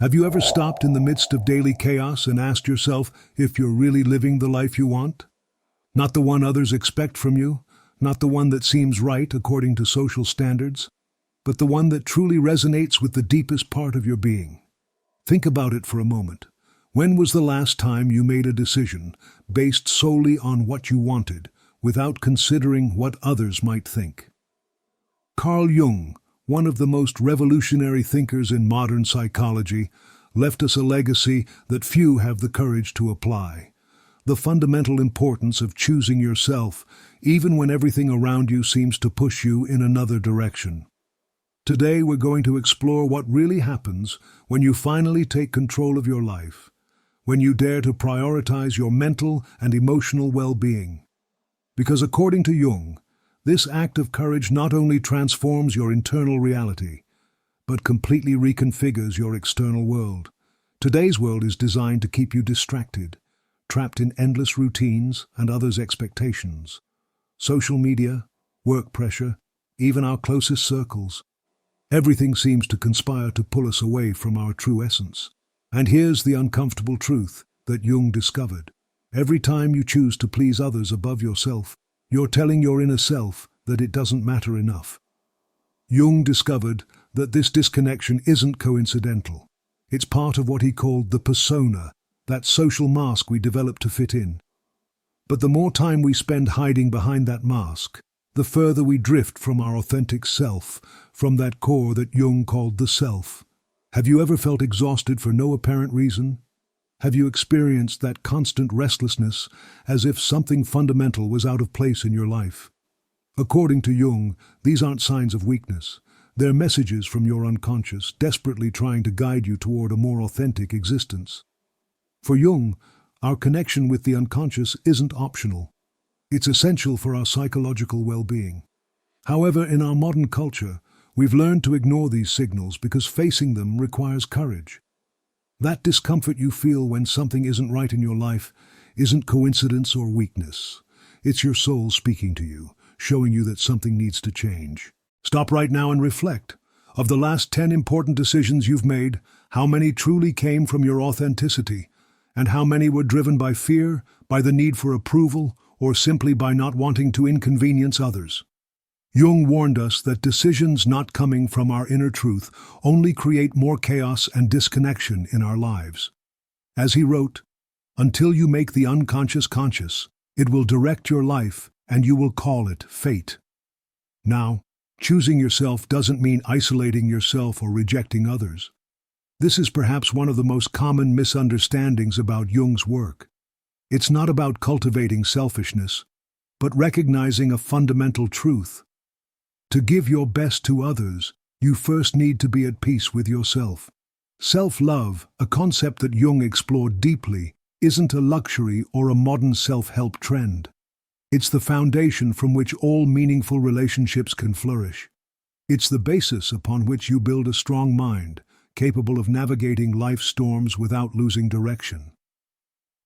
Have you ever stopped in the midst of daily chaos and asked yourself if you're really living the life you want? Not the one others expect from you, not the one that seems right according to social standards, but the one that truly resonates with the deepest part of your being. Think about it for a moment. When was the last time you made a decision based solely on what you wanted, without considering what others might think? Carl Jung, one of the most revolutionary thinkers in modern psychology, left us a legacy that few have the courage to apply. The fundamental importance of choosing yourself, even when everything around you seems to push you in another direction. Today we're going to explore what really happens when you finally take control of your life, when you dare to prioritize your mental and emotional well-being. Because according to Jung, this act of courage not only transforms your internal reality, but completely reconfigures your external world. Today's world is designed to keep you distracted, trapped in endless routines and others' expectations. Social media, work pressure, even our closest circles. Everything seems to conspire to pull us away from our true essence. And here's the uncomfortable truth that Jung discovered. Every time you choose to please others above yourself, you're telling your inner self that it doesn't matter enough. Jung discovered that this disconnection isn't coincidental. It's part of what he called the persona, that social mask we develop to fit in. But the more time we spend hiding behind that mask, the further we drift from our authentic self, from that core that Jung called the self. Have you ever felt exhausted for no apparent reason? Have you experienced that constant restlessness, as if something fundamental was out of place in your life? According to Jung, these aren't signs of weakness. They're messages from your unconscious, desperately trying to guide you toward a more authentic existence. For Jung, our connection with the unconscious isn't optional. It's essential for our psychological well-being. However, in our modern culture, we've learned to ignore these signals because facing them requires courage. That discomfort you feel when something isn't right in your life isn't coincidence or weakness. It's your soul speaking to you, showing you that something needs to change. Stop right now and reflect. Of the last 10 important decisions you've made, how many truly came from your authenticity? And how many were driven by fear, by the need for approval, or simply by not wanting to inconvenience others? Jung warned us that decisions not coming from our inner truth only create more chaos and disconnection in our lives. As he wrote, "Until you make the unconscious conscious, it will direct your life and you will call it fate." Now, choosing yourself doesn't mean isolating yourself or rejecting others. This is perhaps one of the most common misunderstandings about Jung's work. It's not about cultivating selfishness, but recognizing a fundamental truth. To give your best to others, you first need to be at peace with yourself. Self-love, a concept that Jung explored deeply, isn't a luxury or a modern self-help trend. It's the foundation from which all meaningful relationships can flourish. It's the basis upon which you build a strong mind, capable of navigating life's storms without losing direction.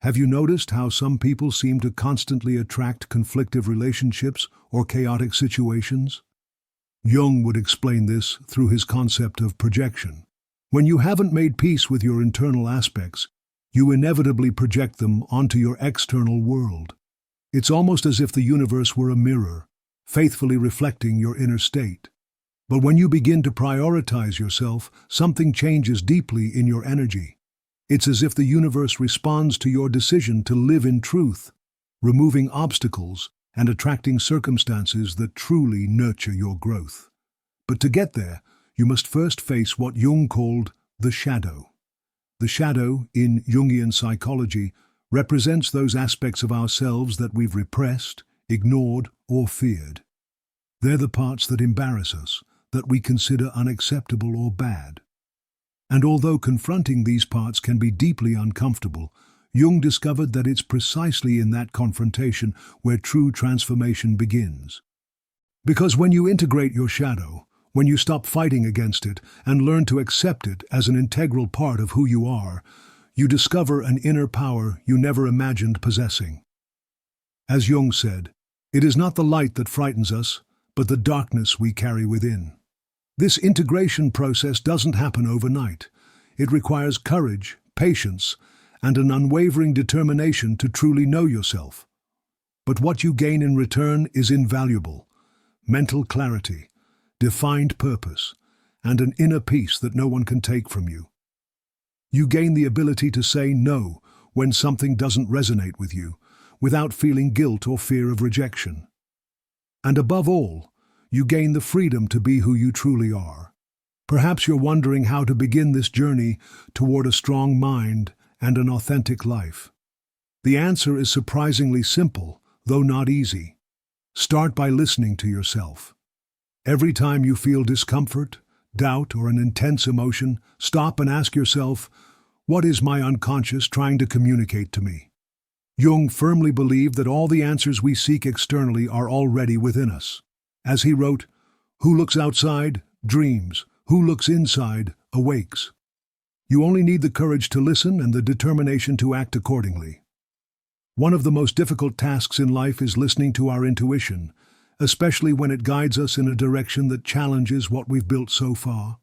Have you noticed how some people seem to constantly attract conflictive relationships or chaotic situations? Jung would explain this through his concept of projection. When you haven't made peace with your internal aspects, you inevitably project them onto your external world. It's almost as if the universe were a mirror, faithfully reflecting your inner state. But when you begin to prioritize yourself, something changes deeply in your energy. It's as if the universe responds to your decision to live in truth, removing obstacles and attracting circumstances that truly nurture your growth. But to get there, you must first face what Jung called the shadow. The shadow, in Jungian psychology, represents those aspects of ourselves that we've repressed, ignored, or feared. They're the parts that embarrass us, that we consider unacceptable or bad. And although confronting these parts can be deeply uncomfortable, Jung discovered that it's precisely in that confrontation where true transformation begins. Because when you integrate your shadow, when you stop fighting against it and learn to accept it as an integral part of who you are, you discover an inner power you never imagined possessing. As Jung said, it is not the light that frightens us, but the darkness we carry within. This integration process doesn't happen overnight. It requires courage, patience, and an unwavering determination to truly know yourself. But what you gain in return is invaluable: mental clarity, defined purpose, and an inner peace that no one can take from you. You gain the ability to say no when something doesn't resonate with you, without feeling guilt or fear of rejection. And above all, you gain the freedom to be who you truly are. Perhaps you're wondering how to begin this journey toward a strong mind and an authentic life. The answer is surprisingly simple, though not easy. Start by listening to yourself. Every time you feel discomfort, doubt, or an intense emotion, stop and ask yourself, what is my unconscious trying to communicate to me? Jung firmly believed that all the answers we seek externally are already within us. As he wrote, "Who looks outside, dreams. Who looks inside, awakes." You only need the courage to listen and the determination to act accordingly. One of the most difficult tasks in life is listening to our intuition, especially when it guides us in a direction that challenges what we've built so far.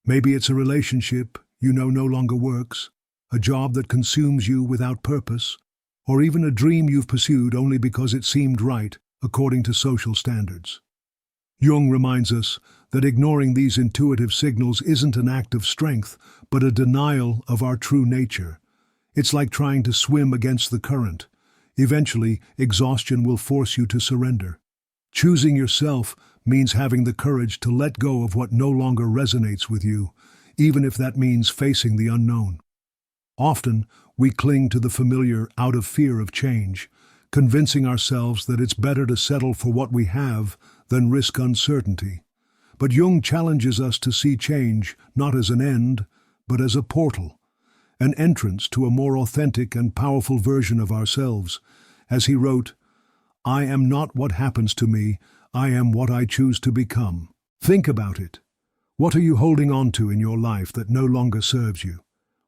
Maybe it's a relationship you know no longer works, a job that consumes you without purpose, or even a dream you've pursued only because it seemed right according to social standards. Jung reminds us that ignoring these intuitive signals isn't an act of strength, but a denial of our true nature. It's like trying to swim against the current. Eventually, exhaustion will force you to surrender. Choosing yourself means having the courage to let go of what no longer resonates with you, even if that means facing the unknown. Often, we cling to the familiar out of fear of change, convincing ourselves that it's better to settle for what we have than risk uncertainty. But Jung challenges us to see change not as an end, but as a portal, an entrance to a more authentic and powerful version of ourselves. As he wrote, "I am not what happens to me, I am what I choose to become." Think about it. What are you holding on to in your life that no longer serves you?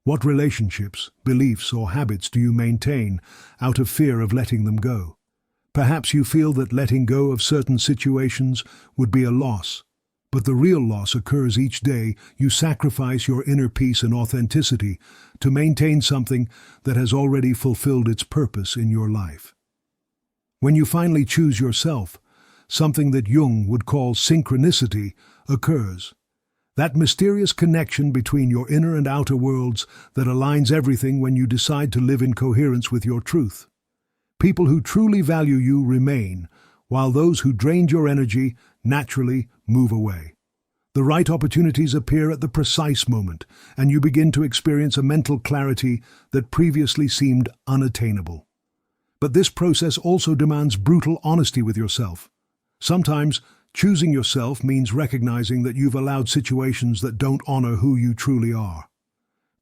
What relationships, beliefs, or habits do you maintain out of fear of letting them go? Perhaps you feel that letting go of certain situations would be a loss, but the real loss occurs each day you sacrifice your inner peace and authenticity to maintain something that has already fulfilled its purpose in your life. When you finally choose yourself, something that Jung would call synchronicity occurs. That mysterious connection between your inner and outer worlds that aligns everything when you decide to live in coherence with your truth. People who truly value you remain, while those who drained your energy naturally move away. The right opportunities appear at the precise moment, and you begin to experience a mental clarity that previously seemed unattainable. But this process also demands brutal honesty with yourself. Sometimes, choosing yourself means recognizing that you've allowed situations that don't honor who you truly are.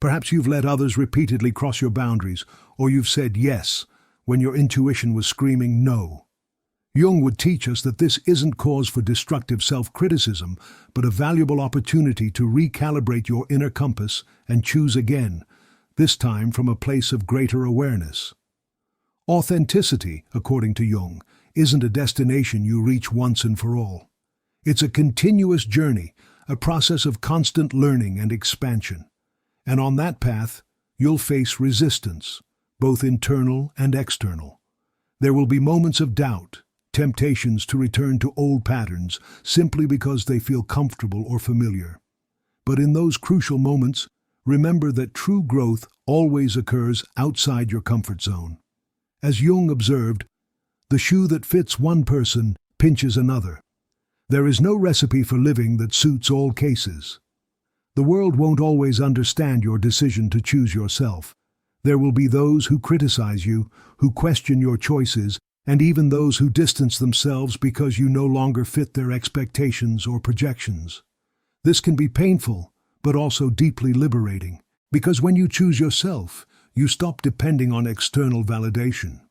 Perhaps you've let others repeatedly cross your boundaries, or you've said yes when your intuition was screaming no. Jung would teach us that this isn't cause for destructive self-criticism, but a valuable opportunity to recalibrate your inner compass and choose again, this time from a place of greater awareness. Authenticity, according to Jung, isn't a destination you reach once and for all. It's a continuous journey, a process of constant learning and expansion. And on that path, you'll face resistance, both internal and external. There will be moments of doubt, temptations to return to old patterns simply because they feel comfortable or familiar. But in those crucial moments, remember that true growth always occurs outside your comfort zone. As Jung observed, the shoe that fits one person pinches another. There is no recipe for living that suits all cases. The world won't always understand your decision to choose yourself. There will be those who criticize you, who question your choices, and even those who distance themselves because you no longer fit their expectations or projections. This can be painful, but also deeply liberating, because when you choose yourself, you stop depending on external validation.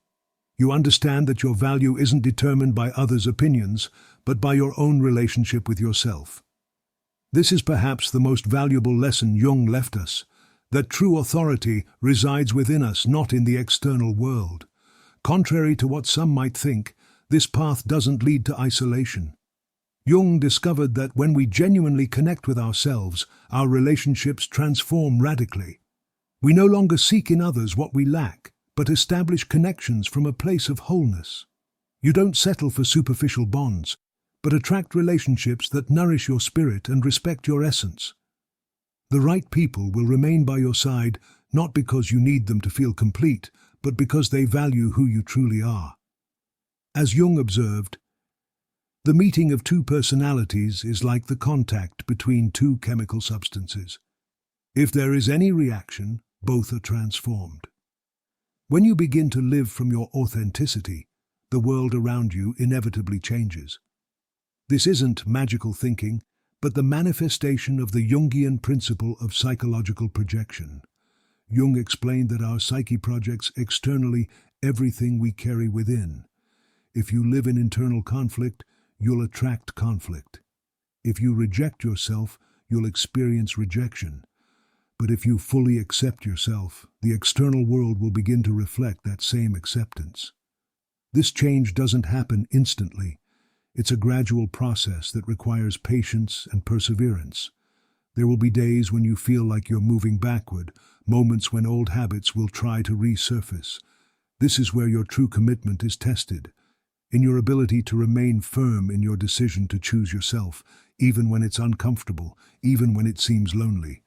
You understand that your value isn't determined by others' opinions, but by your own relationship with yourself. This is perhaps the most valuable lesson Jung left us, that true authority resides within us, not in the external world. Contrary to what some might think, this path doesn't lead to isolation. Jung discovered that when we genuinely connect with ourselves, our relationships transform radically. We no longer seek in others what we lack, but establish connections from a place of wholeness. You don't settle for superficial bonds, but attract relationships that nourish your spirit and respect your essence. The right people will remain by your side not because you need them to feel complete, but because they value who you truly are. As Jung observed, the meeting of two personalities is like the contact between two chemical substances. If there is any reaction, both are transformed. When you begin to live from your authenticity, the world around you inevitably changes. This isn't magical thinking, but the manifestation of the Jungian principle of psychological projection. Jung explained that our psyche projects externally everything we carry within. If you live in internal conflict, you'll attract conflict. If you reject yourself, you'll experience rejection. But if you fully accept yourself, the external world will begin to reflect that same acceptance. This change doesn't happen instantly. It's a gradual process that requires patience and perseverance. There will be days when you feel like you're moving backward, moments when old habits will try to resurface. This is where your true commitment is tested, in your ability to remain firm in your decision to choose yourself, even when it's uncomfortable, even when it seems lonely.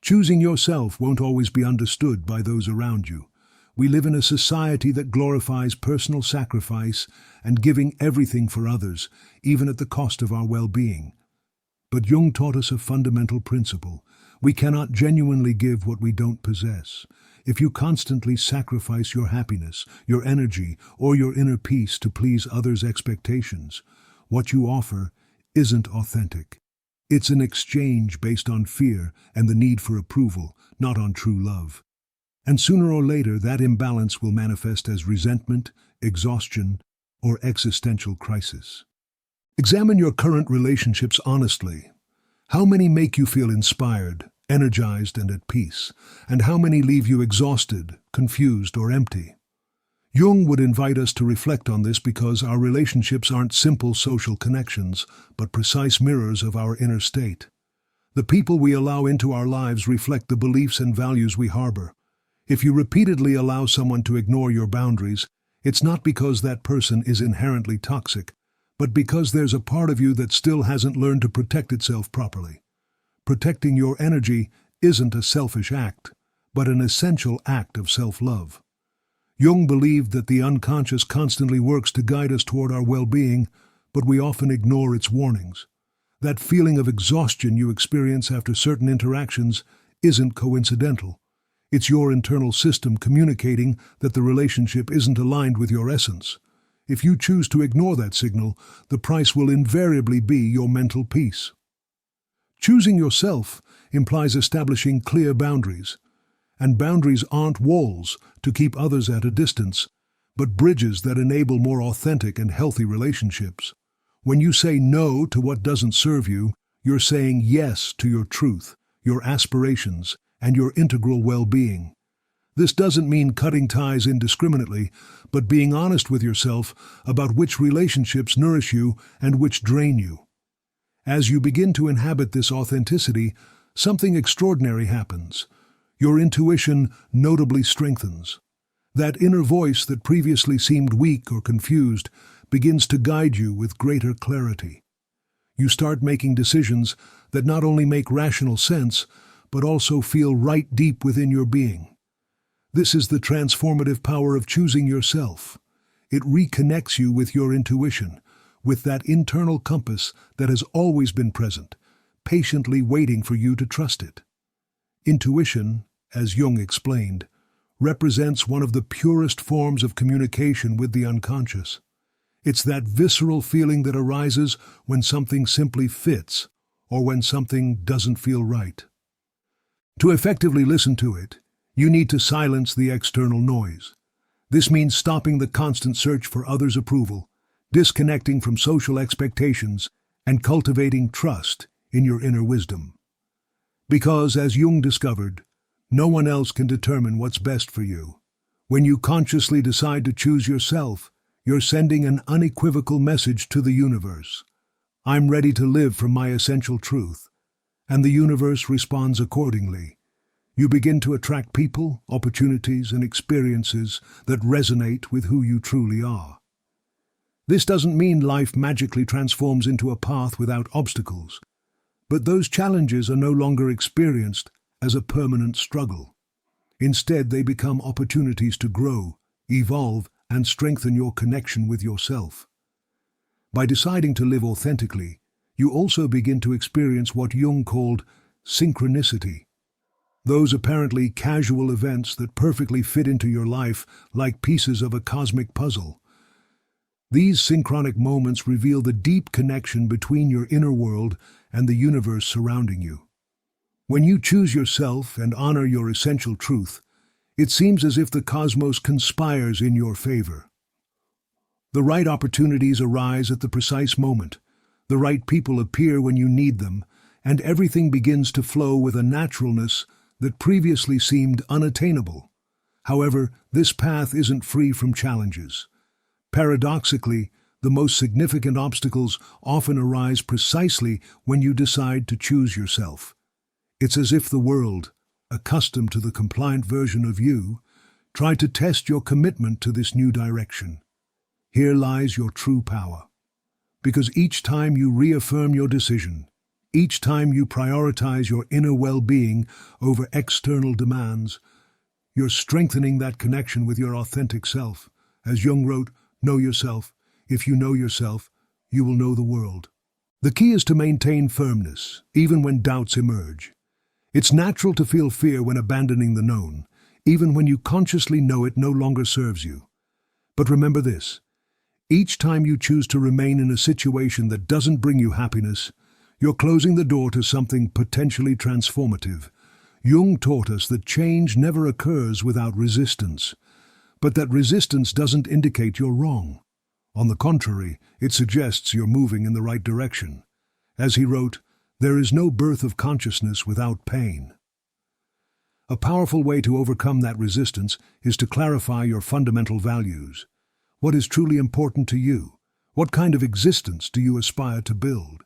Choosing yourself won't always be understood by those around you. We live in a society that glorifies personal sacrifice and giving everything for others, even at the cost of our well-being. But Jung taught us a fundamental principle. We cannot genuinely give what we don't possess. If you constantly sacrifice your happiness, your energy, or your inner peace to please others' expectations, what you offer isn't authentic. It's an exchange based on fear and the need for approval, not on true love. And sooner or later, that imbalance will manifest as resentment, exhaustion, or existential crisis. Examine your current relationships honestly. How many make you feel inspired, energized, and at peace? And how many leave you exhausted, confused, or empty? Jung would invite us to reflect on this because our relationships aren't simple social connections, but precise mirrors of our inner state. The people we allow into our lives reflect the beliefs and values we harbor. If you repeatedly allow someone to ignore your boundaries, it's not because that person is inherently toxic, but because there's a part of you that still hasn't learned to protect itself properly. Protecting your energy isn't a selfish act, but an essential act of self-love. Jung believed that the unconscious constantly works to guide us toward our well-being, but we often ignore its warnings. That feeling of exhaustion you experience after certain interactions isn't coincidental. It's your internal system communicating that the relationship isn't aligned with your essence. If you choose to ignore that signal, the price will invariably be your mental peace. Choosing yourself implies establishing clear boundaries. And boundaries aren't walls to keep others at a distance, but bridges that enable more authentic and healthy relationships. When you say no to what doesn't serve you, you're saying yes to your truth, your aspirations, and your integral well-being. This doesn't mean cutting ties indiscriminately, but being honest with yourself about which relationships nourish you and which drain you. As you begin to inhabit this authenticity, something extraordinary happens. Your intuition notably strengthens. That inner voice that previously seemed weak or confused begins to guide you with greater clarity. You start making decisions that not only make rational sense, but also feel right deep within your being. This is the transformative power of choosing yourself. It reconnects you with your intuition, with that internal compass that has always been present, patiently waiting for you to trust it. Intuition, as Jung explained, represents one of the purest forms of communication with the unconscious. It's that visceral feeling that arises when something simply fits or when something doesn't feel right. To effectively listen to it, you need to silence the external noise. This means stopping the constant search for others' approval, disconnecting from social expectations, and cultivating trust in your inner wisdom. Because, as Jung discovered, no one else can determine what's best for you. When you consciously decide to choose yourself, you're sending an unequivocal message to the universe. I'm ready to live from my essential truth. And the universe responds accordingly. You begin to attract people, opportunities, and experiences that resonate with who you truly are. This doesn't mean life magically transforms into a path without obstacles, but those challenges are no longer experienced as a permanent struggle. Instead, they become opportunities to grow, evolve, and strengthen your connection with yourself. By deciding to live authentically, you also begin to experience what Jung called synchronicity. Those apparently casual events that perfectly fit into your life like pieces of a cosmic puzzle. These synchronic moments reveal the deep connection between your inner world and the universe surrounding you. When you choose yourself and honor your essential truth, it seems as if the cosmos conspires in your favor. The right opportunities arise at the precise moment, the right people appear when you need them, and everything begins to flow with a naturalness that previously seemed unattainable. However, this path isn't free from challenges. Paradoxically, the most significant obstacles often arise precisely when you decide to choose yourself. It's as if the world, accustomed to the compliant version of you, tried to test your commitment to this new direction. Here lies your true power. Because each time you reaffirm your decision, each time you prioritize your inner well-being over external demands, you're strengthening that connection with your authentic self. As Jung wrote, "Know yourself. If you know yourself, you will know the world." The key is to maintain firmness, even when doubts emerge. It's natural to feel fear when abandoning the known, even when you consciously know it no longer serves you. But remember this: each time you choose to remain in a situation that doesn't bring you happiness, you're closing the door to something potentially transformative. Jung taught us that change never occurs without resistance, but that resistance doesn't indicate you're wrong. On the contrary, it suggests you're moving in the right direction. As he wrote, "There is no birth of consciousness without pain." A powerful way to overcome that resistance is to clarify your fundamental values. What is truly important to you? What kind of existence do you aspire to build?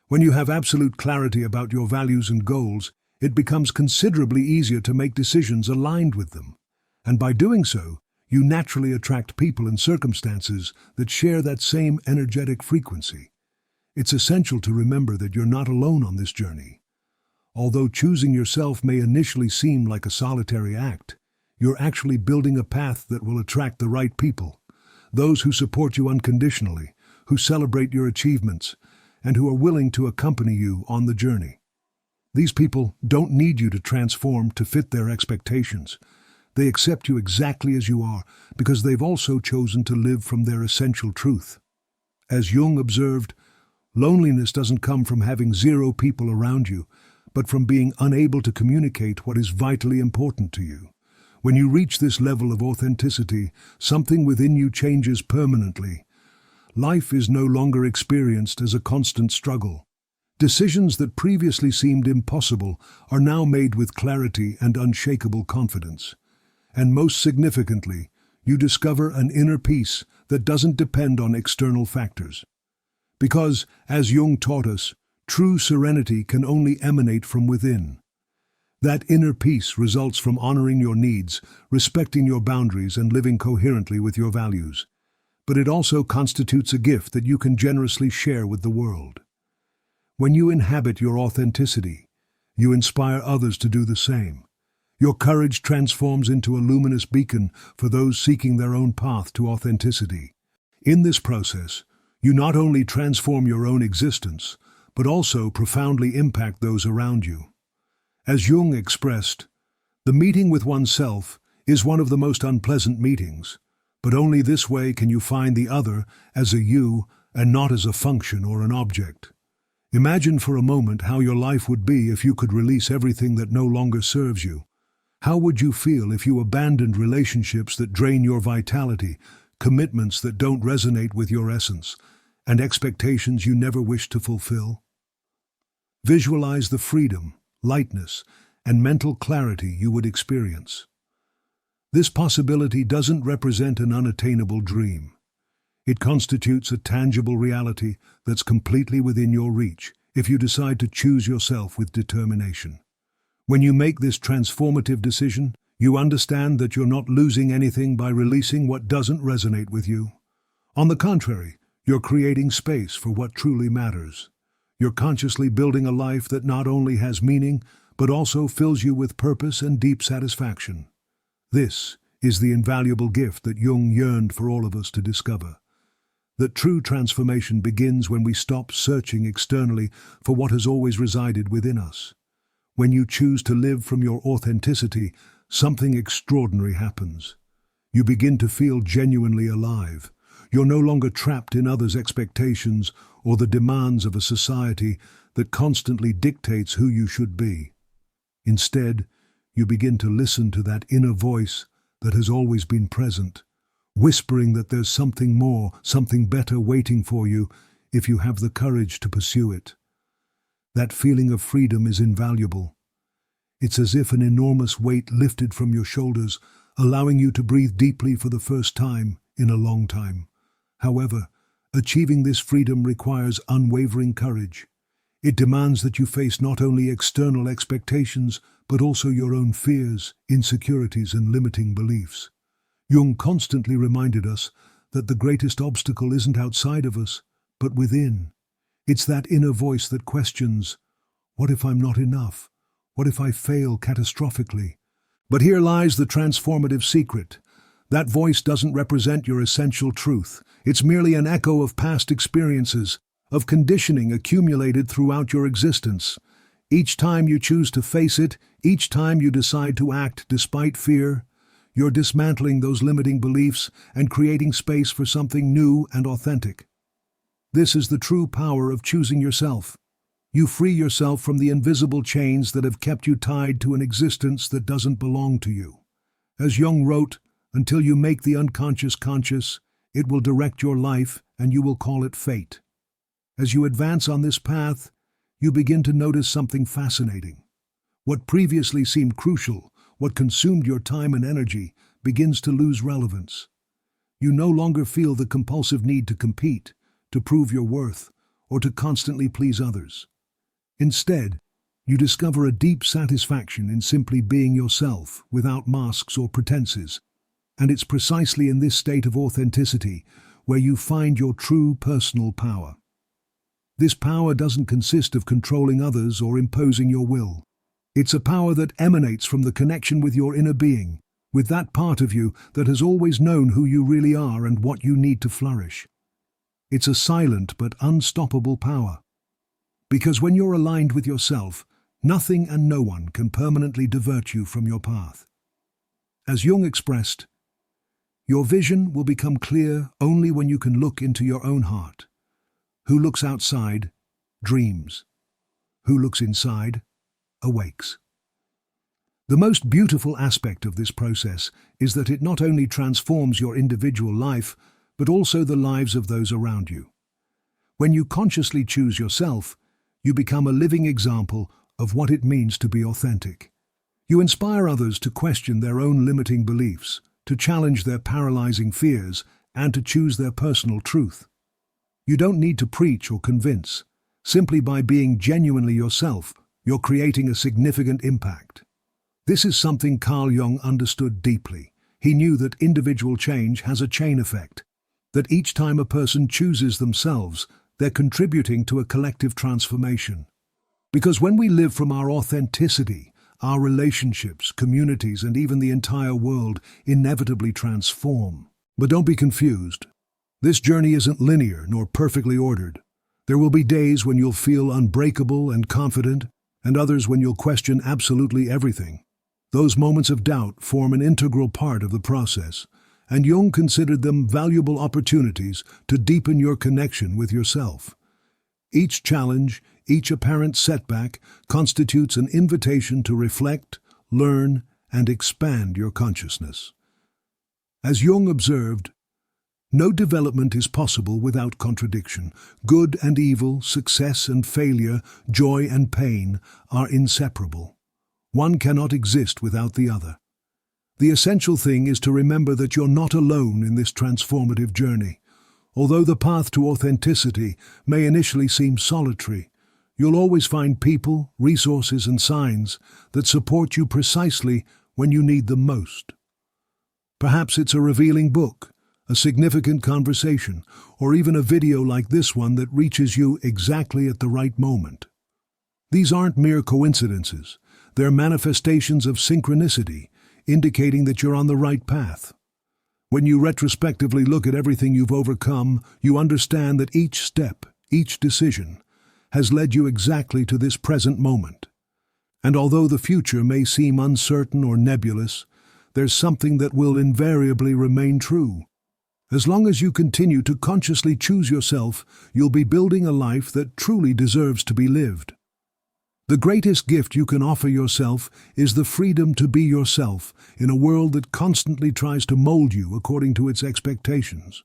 When you have absolute clarity about your values and goals, it becomes considerably easier to make decisions aligned with them. And by doing so, you naturally attract people and circumstances that share that same energetic frequency. It's essential to remember that you're not alone on this journey. Although choosing yourself may initially seem like a solitary act, you're actually building a path that will attract the right people, those who support you unconditionally, who celebrate your achievements, and who are willing to accompany you on the journey. These people don't need you to transform to fit their expectations. They accept you exactly as you are because they've also chosen to live from their essential truth. As Jung observed, loneliness doesn't come from having zero people around you, but from being unable to communicate what is vitally important to you. When you reach this level of authenticity, something within you changes permanently. Life is no longer experienced as a constant struggle. Decisions that previously seemed impossible are now made with clarity and unshakable confidence. And most significantly, you discover an inner peace that doesn't depend on external factors. Because, as Jung taught us, true serenity can only emanate from within. That inner peace results from honoring your needs, respecting your boundaries, and living coherently with your values. But it also constitutes a gift that you can generously share with the world. When you inhabit your authenticity, you inspire others to do the same. Your courage transforms into a luminous beacon for those seeking their own path to authenticity. In this process, you not only transform your own existence, but also profoundly impact those around you. As Jung expressed, the meeting with oneself is one of the most unpleasant meetings, but only this way can you find the other as a you and not as a function or an object. Imagine for a moment how your life would be if you could release everything that no longer serves you. How would you feel if you abandoned relationships that drain your vitality, commitments that don't resonate with your essence, and expectations you never wish to fulfill? Visualize the freedom, lightness, and mental clarity you would experience. This possibility doesn't represent an unattainable dream. It constitutes a tangible reality that's completely within your reach if you decide to choose yourself with determination. When you make this transformative decision, you understand that you're not losing anything by releasing what doesn't resonate with you. On the contrary, you're creating space for what truly matters. You're consciously building a life that not only has meaning, but also fills you with purpose and deep satisfaction. This is the invaluable gift that Jung yearned for all of us to discover. That true transformation begins when we stop searching externally for what has always resided within us. When you choose to live from your authenticity, something extraordinary happens. You begin to feel genuinely alive. You're no longer trapped in others' expectations or the demands of a society that constantly dictates who you should be. Instead, you begin to listen to that inner voice that has always been present, whispering that there's something more, something better waiting for you if you have the courage to pursue it. That feeling of freedom is invaluable. It's as if an enormous weight lifted from your shoulders, allowing you to breathe deeply for the first time in a long time. However, achieving this freedom requires unwavering courage. It demands that you face not only external expectations, but also your own fears, insecurities, and limiting beliefs. Jung constantly reminded us that the greatest obstacle isn't outside of us, but within. It's that inner voice that questions, what if I'm not enough? What if I fail catastrophically? But here lies the transformative secret. That voice doesn't represent your essential truth. It's merely an echo of past experiences, of conditioning accumulated throughout your existence. Each time you choose to face it, each time you decide to act despite fear, you're dismantling those limiting beliefs and creating space for something new and authentic. This is the true power of choosing yourself. You free yourself from the invisible chains that have kept you tied to an existence that doesn't belong to you. As Jung wrote, until you make the unconscious conscious, it will direct your life and you will call it fate. As you advance on this path, you begin to notice something fascinating. What previously seemed crucial, what consumed your time and energy, begins to lose relevance. You no longer feel the compulsive need to compete, to prove your worth, or to constantly please others. Instead, you discover a deep satisfaction in simply being yourself, without masks or pretenses. And it's precisely in this state of authenticity where you find your true personal power. This power doesn't consist of controlling others or imposing your will. It's a power that emanates from the connection with your inner being, with that part of you that has always known who you really are and what you need to flourish. It's a silent but unstoppable power. Because when you're aligned with yourself, nothing and no one can permanently divert you from your path. As Jung expressed, your vision will become clear only when you can look into your own heart. Who looks outside, dreams. Who looks inside, awakes. The most beautiful aspect of this process is that it not only transforms your individual life, but also the lives of those around you. When you consciously choose yourself, you become a living example of what it means to be authentic. You inspire others to question their own limiting beliefs, to challenge their paralyzing fears, and to choose their personal truth. You don't need to preach or convince. Simply by being genuinely yourself, you're creating a significant impact. This is something Carl Jung understood deeply. He knew that individual change has a chain effect, that each time a person chooses themselves, they're contributing to a collective transformation. Because when we live from our authenticity, our relationships, communities, and even the entire world inevitably transform. But don't be confused. This journey isn't linear nor perfectly ordered. There will be days when you'll feel unbreakable and confident, and others when you'll question absolutely everything. Those moments of doubt form an integral part of the process, and Jung considered them valuable opportunities to deepen your connection with yourself. Each challenge, each apparent setback, constitutes an invitation to reflect, learn, and expand your consciousness. As Jung observed, no development is possible without contradiction. Good and evil, success and failure, joy and pain are inseparable. One cannot exist without the other. The essential thing is to remember that you're not alone in this transformative journey. Although the path to authenticity may initially seem solitary, you'll always find people, resources, and signs that support you precisely when you need them most. Perhaps it's a revealing book, a significant conversation, or even a video like this one that reaches you exactly at the right moment. These aren't mere coincidences. They're manifestations of synchronicity, indicating that you're on the right path. When you retrospectively look at everything you've overcome, you understand that each step, each decision, has led you exactly to this present moment. And although the future may seem uncertain or nebulous, there's something that will invariably remain true. As long as you continue to consciously choose yourself, you'll be building a life that truly deserves to be lived. The greatest gift you can offer yourself is the freedom to be yourself in a world that constantly tries to mold you according to its expectations.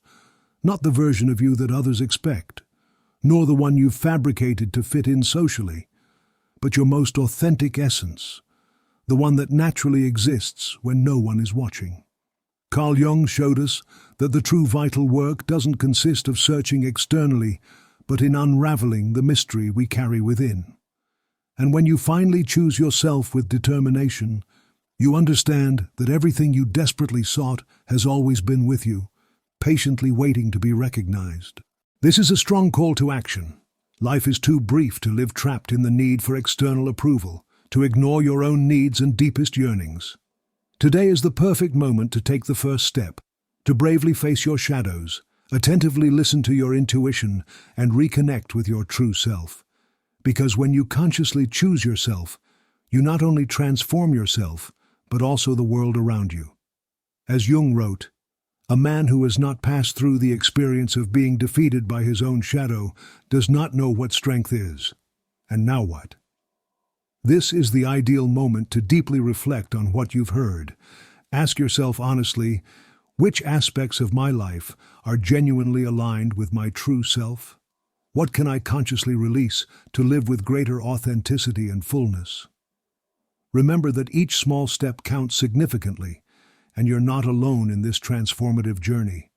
Not the version of you that others expect, nor the one you've fabricated to fit in socially, but your most authentic essence, the one that naturally exists when no one is watching. Carl Jung showed us that the true vital work doesn't consist of searching externally, but in unraveling the mystery we carry within. And when you finally choose yourself with determination, you understand that everything you desperately sought has always been with you, patiently waiting to be recognized. This is a strong call to action. Life is too brief to live trapped in the need for external approval, to ignore your own needs and deepest yearnings. Today is the perfect moment to take the first step, to bravely face your shadows, attentively listen to your intuition, and reconnect with your true self. Because when you consciously choose yourself, you not only transform yourself, but also the world around you. As Jung wrote, "A man who has not passed through the experience of being defeated by his own shadow does not know what strength is. And now what?" This is the ideal moment to deeply reflect on what you've heard. Ask yourself honestly, which aspects of my life are genuinely aligned with my true self? What can I consciously release to live with greater authenticity and fullness? Remember that each small step counts significantly, and you're not alone in this transformative journey.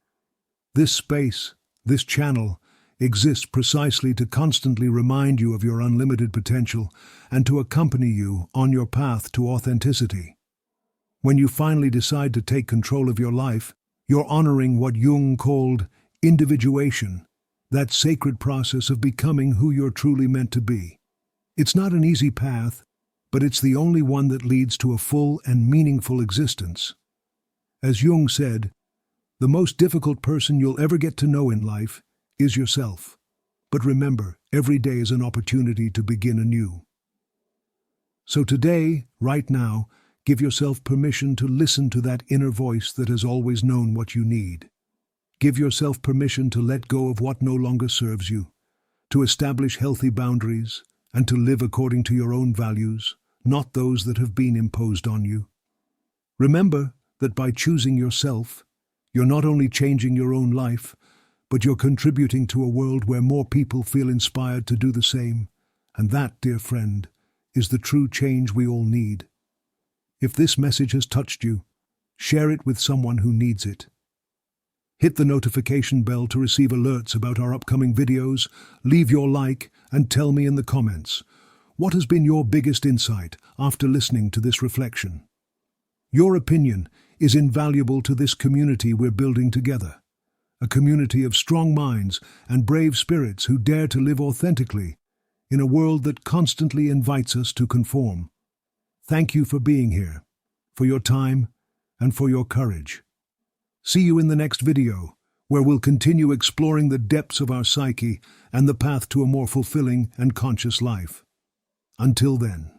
This space, this channel, exists precisely to constantly remind you of your unlimited potential and to accompany you on your path to authenticity. When you finally decide to take control of your life, you're honoring what Jung called individuation, that sacred process of becoming who you're truly meant to be. It's not an easy path, but it's the only one that leads to a full and meaningful existence. As Jung said, the most difficult person you'll ever get to know in life is yourself. But remember, every day is an opportunity to begin anew. So today, right now, give yourself permission to listen to that inner voice that has always known what you need. Give yourself permission to let go of what no longer serves you, to establish healthy boundaries, and to live according to your own values, not those that have been imposed on you. Remember that by choosing yourself, you're not only changing your own life, but you're contributing to a world where more people feel inspired to do the same. And that, dear friend, is the true change we all need. If this message has touched you, share it with someone who needs it. Hit the notification bell to receive alerts about our upcoming videos, leave your like, and tell me in the comments, what has been your biggest insight after listening to this reflection? Your opinion is invaluable to this community we're building together, a community of strong minds and brave spirits who dare to live authentically in a world that constantly invites us to conform. Thank you for being here, for your time, and for your courage. See you in the next video, where we'll continue exploring the depths of our psyche and the path to a more fulfilling and conscious life. Until then.